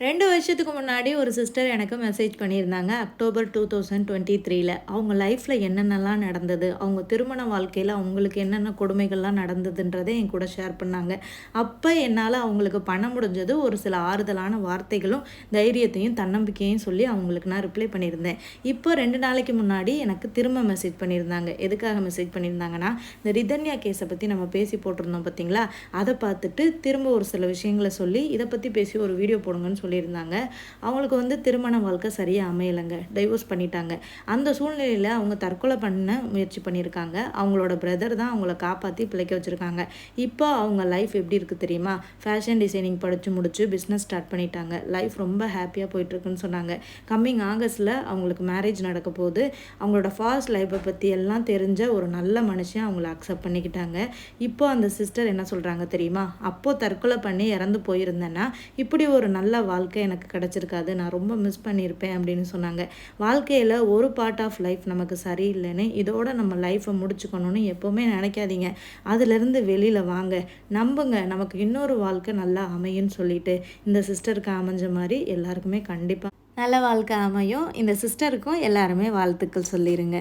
2 வருஷத்துக்கு முன்னாடி ஒரு சிஸ்டர் எனக்கு மெசேஜ் பண்ணியிருந்தாங்க. அக்டோபர் 2023ல. அவங்க லைஃப்ல என்னென்னலாம் நடந்தது, அவங்க திருமண வாழ்க்கையில அவங்களுக்கு என்னென்ன கொடுமைகள்லாம் நடந்ததுன்றத என் கூட ஷேர் பண்ணாங்க. அப்ப என்னால அவங்களுக்கு பண்ண முடிஞ்சது ஒரு சில ஆறுதலான வார்த்தைகளும், தைரியத்தையும், தன்னம்பிக்கையும் சொல்லி அவங்களுக்கு நான் ரிப்ளை பண்ணியிருந்தேன். இப்போ 2 நாளைக்கு முன்னாடி எனக்கு திரும்ப மெசேஜ் பண்ணியிருந்தாங்க. எதுக்காக மெசேஜ் பண்ணியிருந்தாங்கன்னா, இந்த ரிதன்யா கேஸ பத்தி நம்ம பேசி போட்டிருந்தோம் பார்த்தீங்களா? அத பார்த்துட்டு திரும்ப ஒரு சில விஷயங்கள சொல்லி, இத பத்தி பேசி ஒரு வீடியோ போடுங்கன்னு சொல்லியிருந்தாங்க. அவங்களுக்கு திருமண வாழ்க்கை சரியா அமையலைங்க. டைவோர்ஸ் பண்ணிட்டாங்க. அந்த சூழ்நிலையில அவங்க தற்கொலை பண்ண முயற்சி பண்ணியிருக்காங்க. அவங்களோட பிரதர் தான் அவங்கள காப்பாத்தி பிழைக்க வச்சிருக்காங்க. இப்போ அவங்க லைஃப் எப்படி இருக்கு தெரியுமா? ஃபேஷன் டிசைனிங் படிச்சு முடிச்சு பிஸ்னஸ் ஸ்டார்ட் பண்ணிட்டாங்க. லைஃப் ரொம்ப ஹாப்பியா போயிட்டுருக்குன்னு சொன்னாங்க. கம்மிங் ஆகஸ்ட்ல அவங்களுக்கு மேரேஜ் நடக்க போகுது. அவங்களோட ஃபாஸ்ட் லைஃப்பை பத்தி எல்லாம் தெரிஞ்ச ஒரு நல்ல மனுஷன் அவங்கள அக்செப்ட் பண்ணிக்கிட்டாங்க. இப்போ அந்த சிஸ்டர் என்ன சொல்றாங்க தெரியுமா? அப்போ தற்கொலை பண்ணி இறந்து போயிருந்தேன்னா, இப்படி ஒரு நல்ல வாழ்க்கை எனக்கு கிடைச்சிருக்காது. நான் ரொம்ப மிஸ் பண்ணியிருப்பேன் அப்படின்னு சொன்னாங்க. வாழ்க்கையில் ஒரு பார்ட் ஆஃப் லைஃப் நமக்கு சரியில்லைன்னு இதோட நம்ம லைஃப்பை முடிச்சுக்கணும்னு எப்போவுமே நினைக்காதீங்க. அதிலிருந்து வெளியில் வாங்க. நம்புங்க, நமக்கு இன்னொரு வாழ்க்கை நல்லா அமையும்னு சொல்லிட்டு இந்த சிஸ்டருக்கு அமைஞ்ச மாதிரி எல்லாருக்குமே கண்டிப்பாக நல்ல வாழ்க்கை அமையும். இந்த சிஸ்டருக்கும் எல்லாருமே வாழ்த்துக்கள் சொல்லிடுங்க.